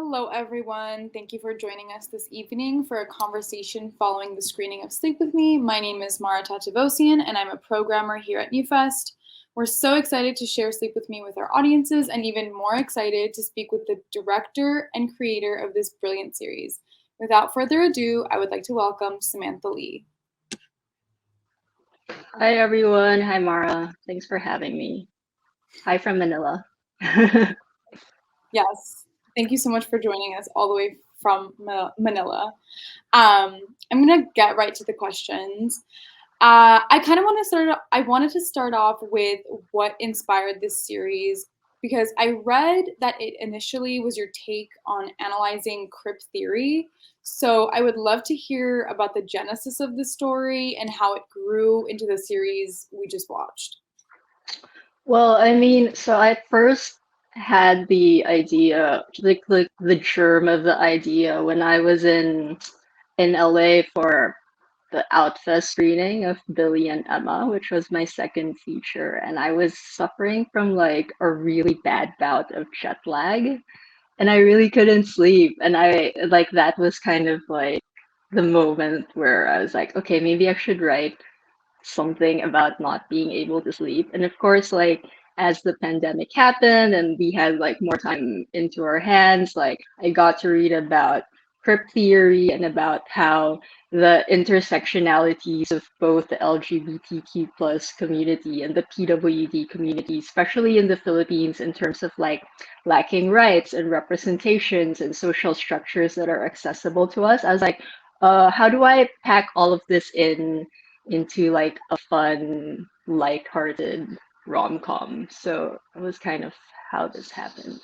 Hello, everyone. Thank you for joining us this evening for a conversation following the screening of Sleep With Me. My name is Mara Tatavosian, and I'm a programmer here at NewFest. We're so excited to share Sleep With Me with our audiences, and even more excited to speak with the director and creator of this brilliant series. Without further ado, I would like to welcome Samantha Lee. Hi everyone. Hi Mara. Thanks for having me. Hi from Manila. Yes, thank you so much for joining us all the way from Manila. I'm gonna get right to the questions. I kind of want to start. I wanted to start off with what inspired this series because I read that it initially was your take on analyzing crypt theory. So I would love to hear about the genesis of the story and how it grew into the series we just watched. Well, I mean, so I first had the idea, the germ of the idea when I was in LA for the Outfest screening of Billie and Emma, which was my second feature, and I was suffering from like a really bad bout of jet lag, and I really couldn't sleep, and I like that was kind of like the moment where I was like, okay, maybe I should write something about not being able to sleep. And of course, like as the pandemic happened and we had like more time into our hands, like I got to read about crypt theory and about how the intersectionalities of both the LGBTQ plus community and the PWD community, especially in the Philippines, in terms of like lacking rights and representations and social structures that are accessible to us. I was like, how do I pack all of this into like a fun, light-hearted rom-com? So it was kind of how this happened.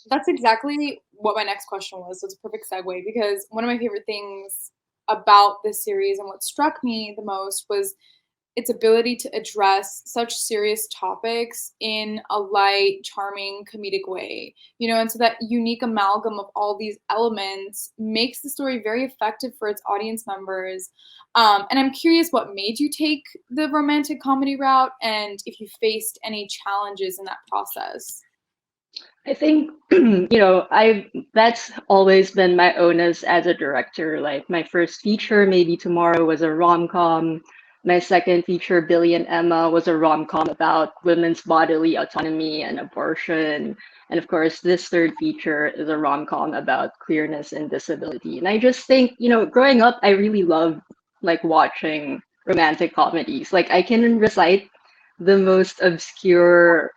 That's exactly what my next question was. So it's a perfect segue because one of my favorite things about this series and what struck me the most was its ability to address such serious topics in a light, charming, comedic way. And so that unique amalgam of all these elements makes the story very effective for its audience members. And I'm curious what made you take the romantic comedy route and if you faced any challenges in that process. I think, I that's always been my onus as a director. Like my first feature, Maybe Tomorrow, was a rom-com. My second feature, Billy and Emma, was a rom-com about women's bodily autonomy and abortion. And of course, this third feature is a rom-com about queerness and disability. And I just think, growing up, I really loved like watching romantic comedies. Like I can recite the most obscure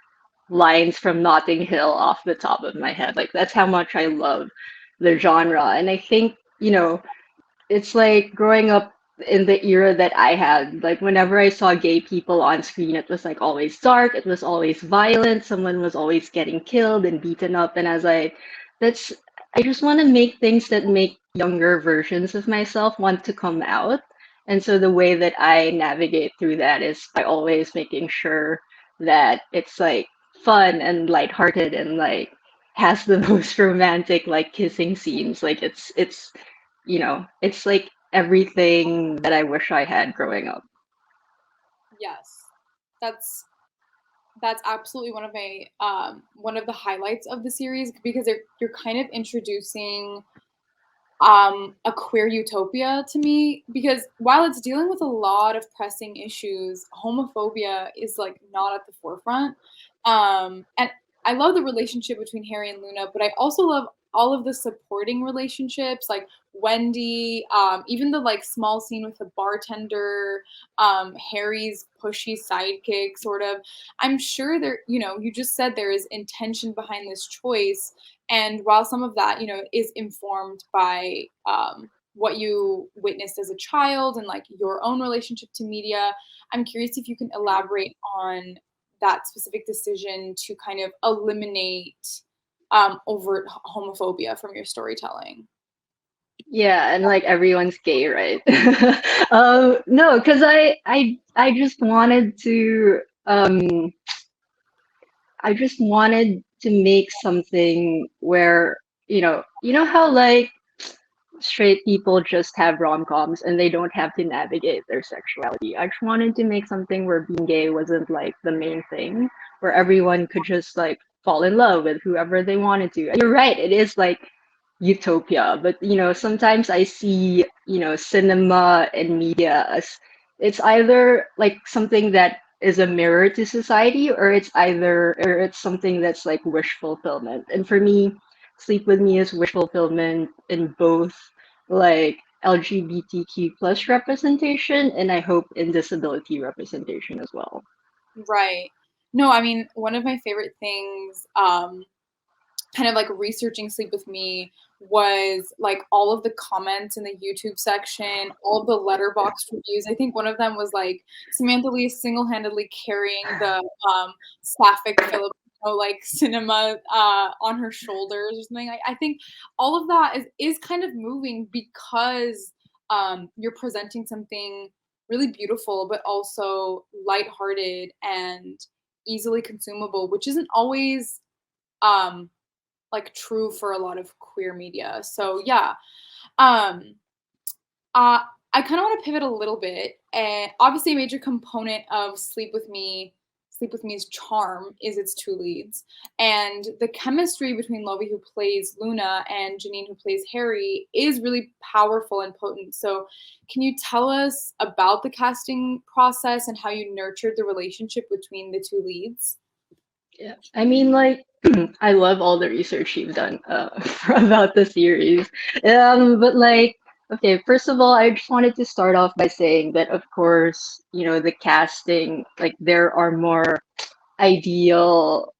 lines from Notting Hill off the top of my head. Like that's how much I love the genre. And I think, it's like growing up in the era that I had, like whenever I saw gay people on screen, it was like always dark, it was always violent, someone was always getting killed and beaten up. And I was like, that's I just want to make things that make younger versions of myself want to come out. And so the way that I navigate through that is by always making sure that it's like fun and lighthearted and like has the most romantic like kissing scenes. Like it's like everything that I wish I had growing up. Yes, that's that's absolutely one of the highlights of the series because you're kind of introducing a queer utopia to me because while it's dealing with a lot of pressing issues, homophobia is like not at the forefront. And I love the relationship between Harry and Luna, but I also love all of the supporting relationships like Wendy, even the like small scene with the bartender, Harry's pushy sidekick sort of. I'm sure there, you just said there is intention behind this choice, and while some of that, is informed by what you witnessed as a child and like your own relationship to media, I'm curious if you can elaborate on that specific decision to kind of eliminate overt homophobia from your storytelling. Yeah, and like everyone's gay, right? No, because I just wanted to I just wanted to make something where, you know how like straight people just have rom-coms and they don't have to navigate their sexuality. I just wanted to make something where being gay wasn't like the main thing, where everyone could just like fall in love with whoever they wanted to. You're right, it is like utopia, but sometimes I see, cinema and media as it's either like something that is a mirror to society, or it's something that's like wish fulfillment. And for me, Sleep With Me is wish fulfillment in both like LGBTQ plus representation, and I hope in disability representation as well. Right. No, I mean, one of my favorite things, kind of like researching Sleep With Me was like all of the comments in the YouTube section, all of the letterbox reviews. I think one of them was like Samantha Lee single-handedly carrying the sapphic Filipino like cinema on her shoulders or something. I think all of that is kind of moving because you're presenting something really beautiful, but also lighthearted and easily consumable, which isn't always um, like true for a lot of queer media. So yeah, um, uh, I kind of want to pivot a little bit. And obviously, a major component of Sleep with Me's charm is its two leads, and the chemistry between Lovie, who plays Luna, and Janine, who plays Harry, is really powerful and potent. So, can you tell us about the casting process and how you nurtured the relationship between the two leads? Yeah, I mean, like, I love all the research you've done about the series. But like, okay, first of all, I just wanted to start off by saying that, of course, the casting, like, there are more ideal,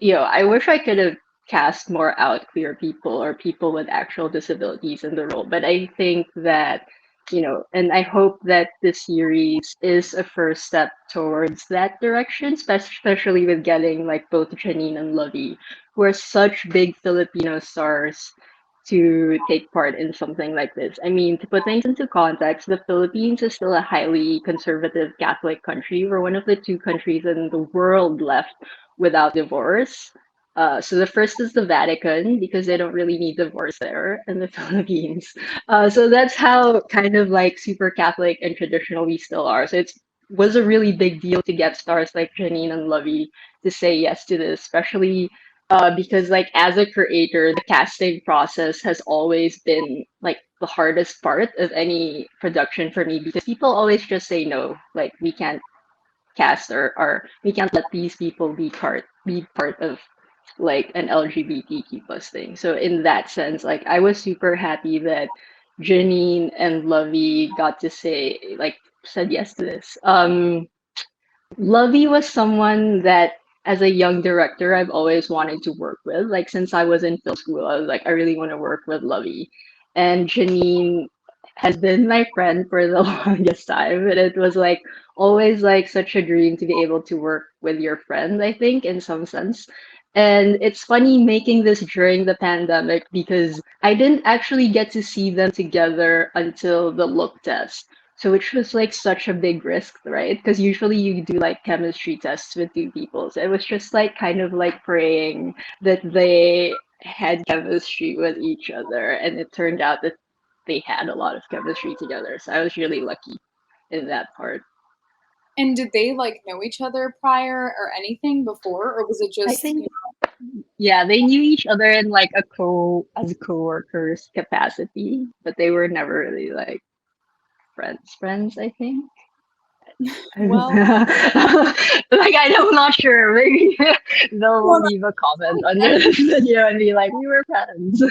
I wish I could have cast more out queer people or people with actual disabilities in the role, but I think that, and I hope that this series is a first step towards that direction, especially with getting like both Janine and Lovey, who are such big Filipino stars to take part in something like this. I mean, to put things into context, the Philippines is still a highly conservative Catholic country. We're one of the two countries in the world left without divorce. So the first is the Vatican because they don't really need divorce there in the Philippines. So that's how kind of like super Catholic and traditional we still are. So it was a really big deal to get stars like Janine and Lovey to say yes to this, especially because like as a creator, the casting process has always been like the hardest part of any production for me because people always just say no, like we can't cast or we can't let these people be part of like an LGBTQ plus thing. So in that sense, like I was super happy that Janine and Lovey got to say like said yes to this. Lovey was someone that, as a young director, I've always wanted to work with. Like since I was in film school, I was like, I really want to work with Lovey. And Janine has been my friend for the longest time, and it was like always like such a dream to be able to work with your friend, I think, in some sense. And it's funny making this during the pandemic because I didn't actually get to see them together until the look test. So which was like such a big risk, right? Because usually you do like chemistry tests with two people. So it was just like kind of like praying that they had chemistry with each other. And it turned out that they had a lot of chemistry together. So I was really lucky in that part. And did they like know each other prior or anything before, or was it I just, think yeah, they knew each other in like a co-workers capacity, but they were never really like friends, I think. Like well, I'm not sure. Maybe no, they'll leave a comment under no, this video and be like, "We were friends."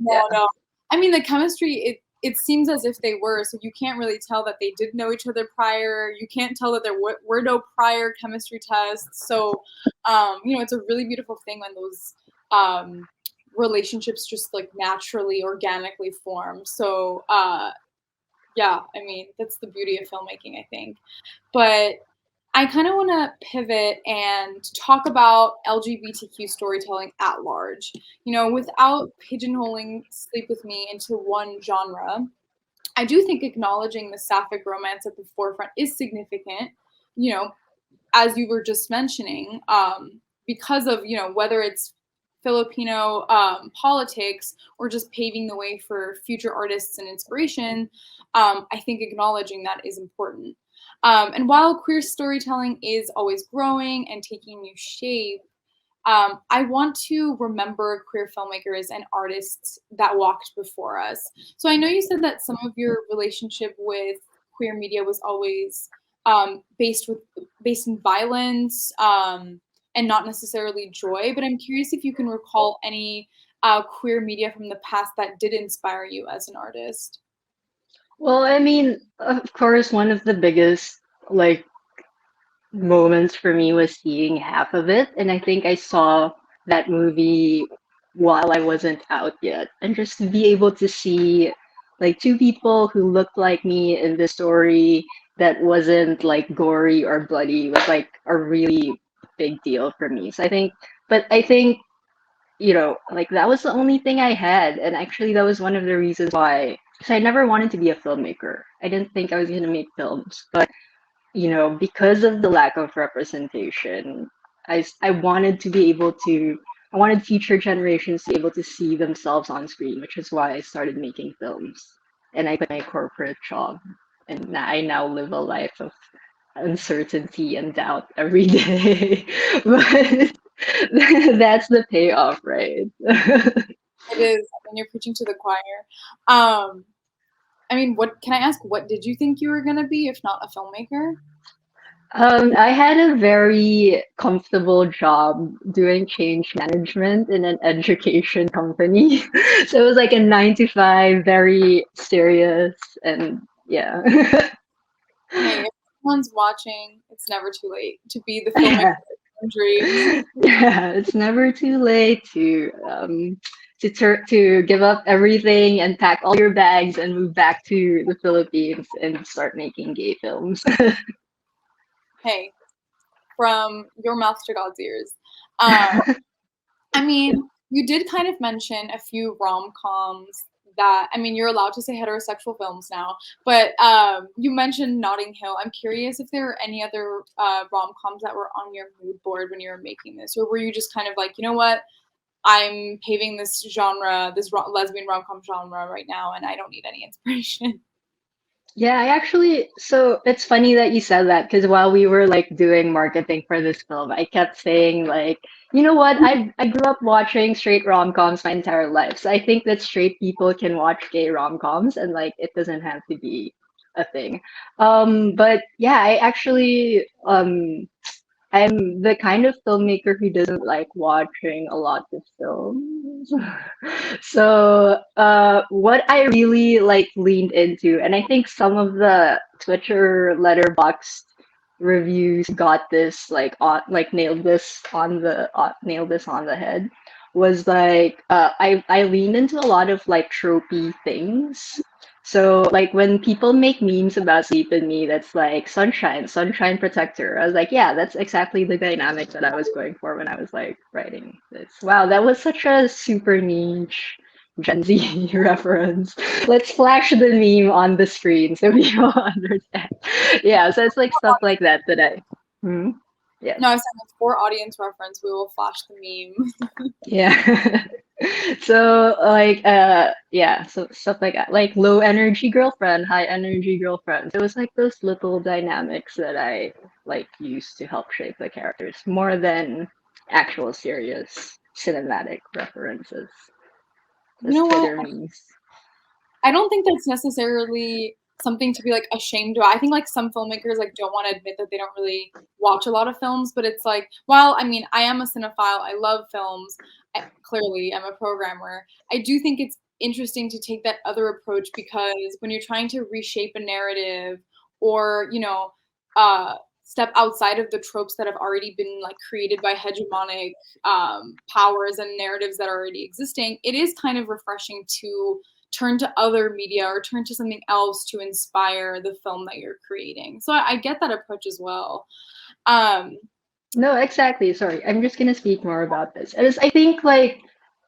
Yeah. no. I mean, the chemistry, it seems as if they were, so you can't really tell that they did know each other prior. You can't tell that there were no prior chemistry tests. So, it's a really beautiful thing when those relationships just like naturally, organically form. So, yeah, I mean, that's the beauty of filmmaking, I think. But I kind of want to pivot and talk about LGBTQ storytelling at large. Without pigeonholing Sleep With Me into one genre, I do think acknowledging the sapphic romance at the forefront is significant, you know, as you were just mentioning, because of, whether it's Filipino politics or just paving the way for future artists and inspiration. I think acknowledging that is important. And while queer storytelling is always growing and taking new shape, I want to remember queer filmmakers and artists that walked before us. So I know you said that some of your relationship with queer media was always based in violence and not necessarily joy. But I'm curious if you can recall any queer media from the past that did inspire you as an artist. Well, I mean, of course, one of the biggest like moments for me was seeing half of it, and I think I saw that movie while I wasn't out yet, and just to be able to see like two people who looked like me in the story that wasn't like gory or bloody was like a really big deal for me. So I think like that was the only thing I had. And actually, that was one of the reasons why, because I never wanted to be a filmmaker. I didn't think I was going to make films. But, because of the lack of representation, I wanted to be able to, I wanted future generations to be able to see themselves on screen, which is why I started making films. And I quit my corporate job. And I now live a life of uncertainty and doubt every day. But that's the payoff, right? It is when you're preaching to the choir. Um, I mean, what can I ask? What did you think you were gonna be if not a filmmaker? I had a very comfortable job doing change management in an education company. So it was like a 9 to 5, very serious, and yeah. Hey, if someone's watching, it's never too late to be the filmmaker of dreams. Yeah, it's never too late to give up everything and pack all your bags and move back to the Philippines and start making gay films. Hey, from your mouth to God's ears. Um, I mean, you did kind of mention a few rom-coms that, I mean, you're allowed to say heterosexual films now, but you mentioned Notting Hill. I'm curious if there were any other rom-coms that were on your mood board when you were making this, or were you just kind of like, you know what, I'm paving this genre, this lesbian rom-com genre right now, and I don't need any inspiration. Yeah, so it's funny that you said that because while we were like doing marketing for this film, I kept saying like, you know what? I grew up watching straight rom-coms my entire life. So I think that straight people can watch gay rom-coms and like it doesn't have to be a thing. But yeah, I'm the kind of filmmaker who doesn't like watching a lot of films. So, what I really like leaned into, and I think some of the Twitter letterbox reviews got this like nailed this on the head, was like I leaned into a lot of like tropey things. So like when people make memes about Sleep in Me, that's like sunshine protector. I was like, yeah, that's exactly the dynamic that I was going for when I was like writing this. Wow, that was such a super niche Gen Z reference. Let's flash the meme on the screen so people understand. Yeah, so it's like stuff like that that I. Hmm? Yes. No, I said it's for audience reference. We will flash the meme. Yeah. So yeah, so stuff like that. Like low energy girlfriend, high energy girlfriend. It was like those little dynamics that I like used to help shape the characters more than actual serious cinematic references. You Just know what? Twitter memes. I don't think that's necessarily something to be like ashamed of. I think like some filmmakers like don't want to admit that they don't really watch a lot of films, but it's like, well, I mean, I am a cinephile. I love films. Clearly, I'm a programmer. I do think it's interesting to take that other approach because when you're trying to reshape a narrative or, step outside of the tropes that have already been like created by hegemonic powers and narratives that are already existing, it is kind of refreshing to turn to other media or turn to something else to inspire the film that you're creating. So I get that approach as well. Um, No, exactly. Sorry, I'm just gonna speak more about this. I think like,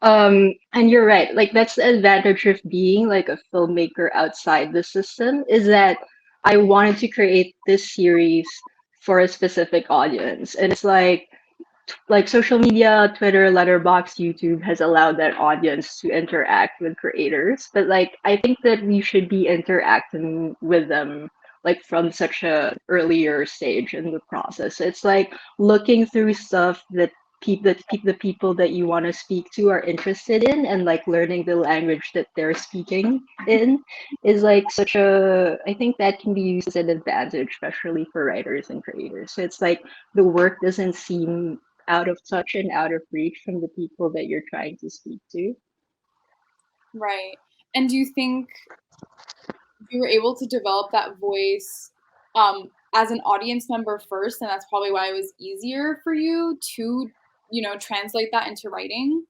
and you're right. Like that's the advantage of being like a filmmaker outside the system is that I wanted to create this series for a specific audience, and it's like social media, Twitter, Letterbox, YouTube has allowed that audience to interact with creators. But like I think that we should be interacting with them like from such a earlier stage in the process. It's like looking through stuff that the people that you want to speak to are interested in, and like learning the language that they're speaking in is like such a, I think that can be used as an advantage, especially for writers and creators. So it's like the work doesn't seem out of touch and out of reach from the people that you're trying to speak to. Right. And do you think you were able to develop that voice as an audience member first, and that's probably why it was easier for you to, translate that into writing?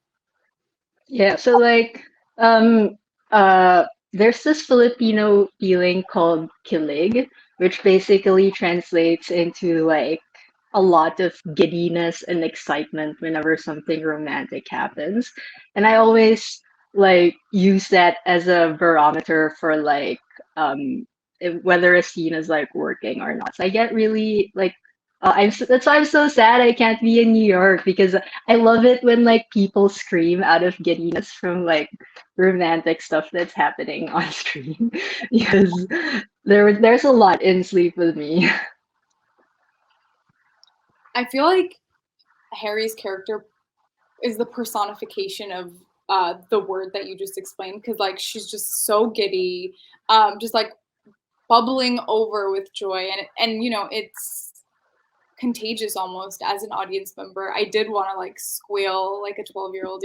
Yeah, so like um uh there's this Filipino feeling called kilig, which basically translates into like a lot of giddiness and excitement whenever something romantic happens. And I always like use that as a barometer for like whether a scene is like working or not. So I get really like that's why I'm so sad I can't be in New York, because I love it when like people scream out of giddiness from like romantic stuff that's happening on screen because there's a lot in Sleep With Me. I feel like Harry's character is the personification of the word that you just explained, because like she's just so giddy, just like bubbling over with joy, and it's contagious almost as an audience member. I did want to like squeal like a 12-year-old,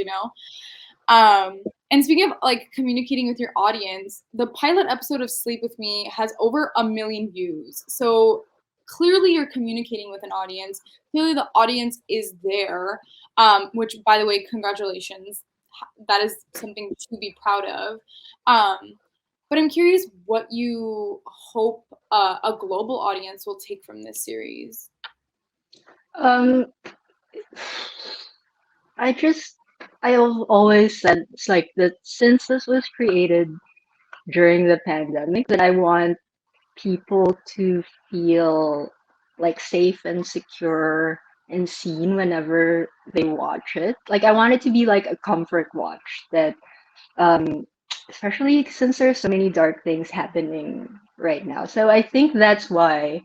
and speaking of like communicating with your audience, the pilot episode of Sleep With Me has over 1 million views. So clearly you're communicating with an audience. Clearly the audience is there, which, by the way, congratulations. That is something to be proud of. But I'm curious what you hope a global audience will take from this series. Um, I just I've always said it's like that since this was created during the pandemic, that I want people to feel like safe and secure and seen whenever they watch it. Like I want it to be like a comfort watch that um especially since there's so many dark things happening right now. So I think that's why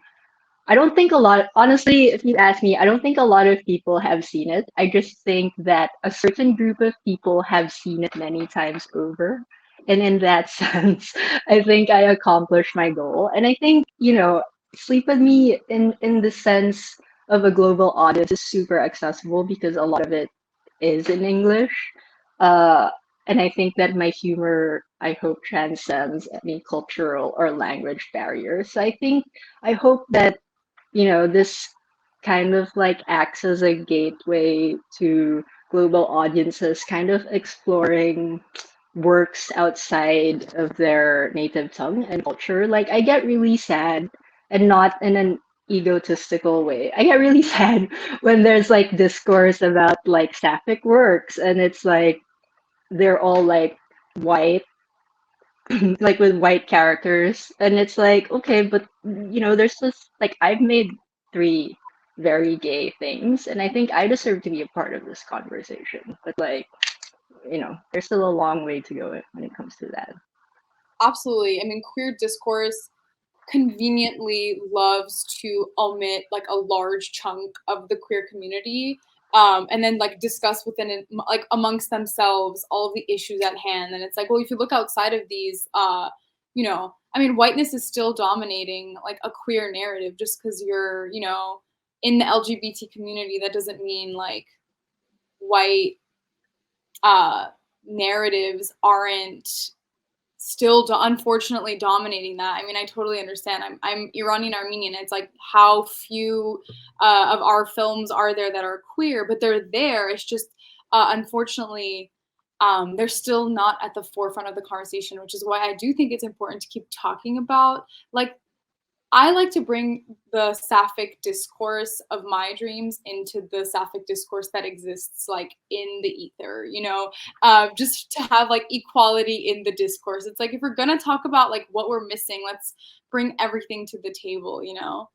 I don't think a lot, honestly, if you ask me, I don't think a lot of people have seen it. I just think that a certain group of people have seen it many times over. And in that sense, I think I accomplished my goal. And I think, Sleep With Me in the sense of a global audience is super accessible because a lot of it is in English. Uh, and I think that my humor, I hope, transcends any cultural or language barriers. So I hope that this kind of like acts as a gateway to global audiences, kind of exploring works outside of their native tongue and culture. Like, I get really sad, and not in an egotistical way. I get really sad when there's like discourse about like sapphic works, and it's like they're all like white, like with white characters, and it's like okay, but there's this like I've made 3 very gay things, and I think I deserve to be a part of this conversation, but like there's still a long way to go when it comes to that. Absolutely. I mean, queer discourse conveniently loves to omit like a large chunk of the queer community, and then like discuss within it, like amongst themselves all of the issues at hand. And it's like, well, if you look outside of these, I mean, whiteness is still dominating like a queer narrative. Just because you're, in the LGBT community, that doesn't mean like white uh, narratives aren't still unfortunately dominating that. I mean, I totally understand. I'm Iranian Armenian. It's like how few of our films are there that are queer, but they're there. It's just unfortunately they're still not at the forefront of the conversation, which is why I do think it's important to keep talking about. Like, I like to bring the sapphic discourse of my dreams into the sapphic discourse that exists like in the ether, just to have like equality in the discourse. It's like if we're gonna talk about like what we're missing, let's bring everything to the table. So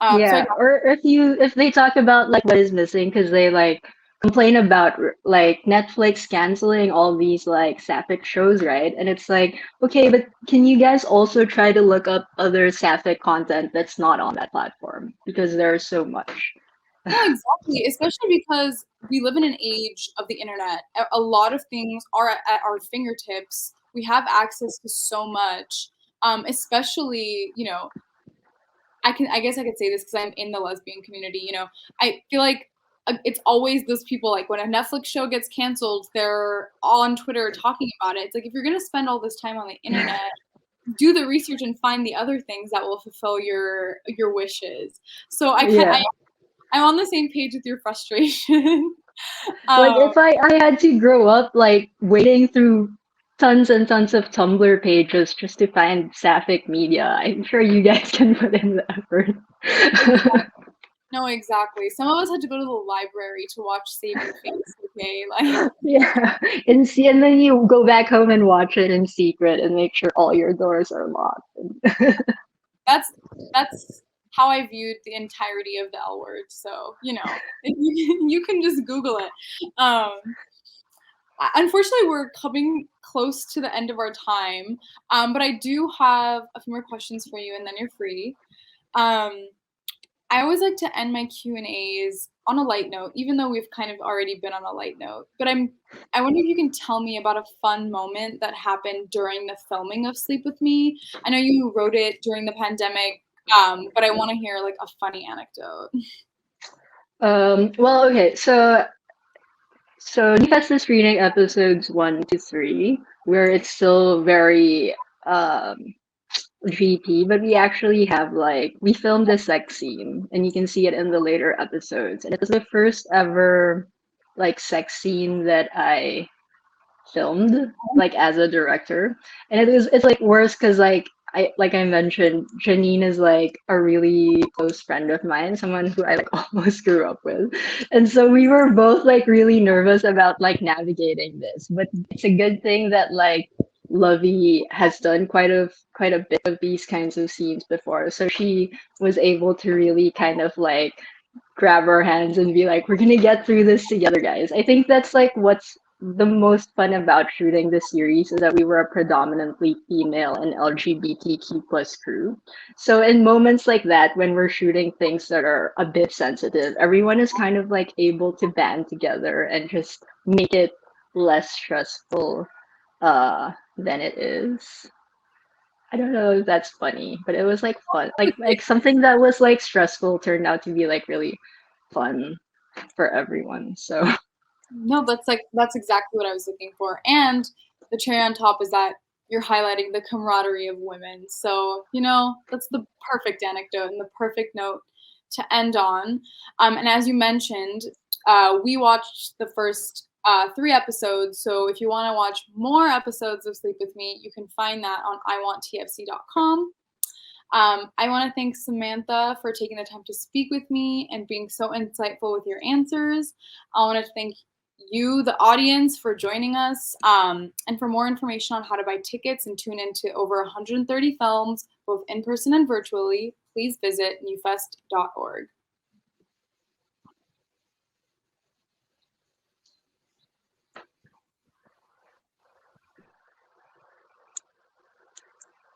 I Yeah, or if they talk about like what is missing because they like complain about like Netflix canceling all these like sapphic shows, right? And it's like, okay, but can you guys also try to look up other sapphic content that's not on that platform because there's so much. No, exactly, especially because we live in an age of the internet. A lot of things are at our fingertips. We have access to so much, especially, I guess I could say this because I'm in the lesbian community, I feel like it's always those people, like when a Netflix show gets canceled, they're all on Twitter talking about it. It's like if you're gonna spend all this time on the internet, do the research and find the other things that will fulfill your wishes. So Yeah. I'm on the same page with your frustration. Like um, if I had to grow up like wading through tons and tons of Tumblr pages just to find sapphic media, I'm sure you guys can put in the effort. exactly. No, exactly. Some of us had to go to the library to watch Saving Face. Okay, like Yeah. And then you go back home and watch it in secret and make sure all your doors are locked. that's that's how I viewed the entirety of the L Word. So you can just Google it. Um, Unfortunately, we're coming close to the end of our time, but I do have a few more questions for you, and then you're free. Um, I always like to end my Q&As on a light note, even though we've kind of already been on a light note. But I wonder if you can tell me about a fun moment that happened during the filming of Sleep With Me. I know you wrote it during the pandemic, but I want to hear like a funny anecdote. Well, okay, so NewFest is screening episodes 1 to 3, where it's still very um GP, but we actually have like we filmed a sex scene, and you can see it in the later episodes. And it was the first ever like sex scene that I filmed like as a director, and it's like worse because I mentioned, Janine is like a really close friend of mine, someone who I like almost grew up with, and so we were both like really nervous about like navigating this. But it's a good thing that like Lovey has done quite a bit of these kinds of scenes before, so she was able to really kind of like grab our hands and be like, we're gonna get through this together, guys. I think that's like what's the most fun about shooting this series, is that we were a predominantly female and LGBTQ plus crew. So in moments like that, when we're shooting things that are a bit sensitive, everyone is kind of like able to band together and just make it less stressful than it is. I don't know if that's funny, but it was like fun. Like something that was like stressful turned out to be like really fun for everyone. So No, that's exactly what I was looking for. And the cherry on top is that you're highlighting the camaraderie of women. So, that's the perfect anecdote and the perfect note to end on. And as you mentioned, we watched the first 3 episodes. So if you want to watch more episodes of Sleep With Me, you can find that on iwanttfc.com. I want to thank Samantha for taking the time to speak with me and being so insightful with your answers. I want to thank you, the audience, for joining us. And for more information on how to buy tickets and tune into over 130 films, both in person and virtually, please visit newfest.org.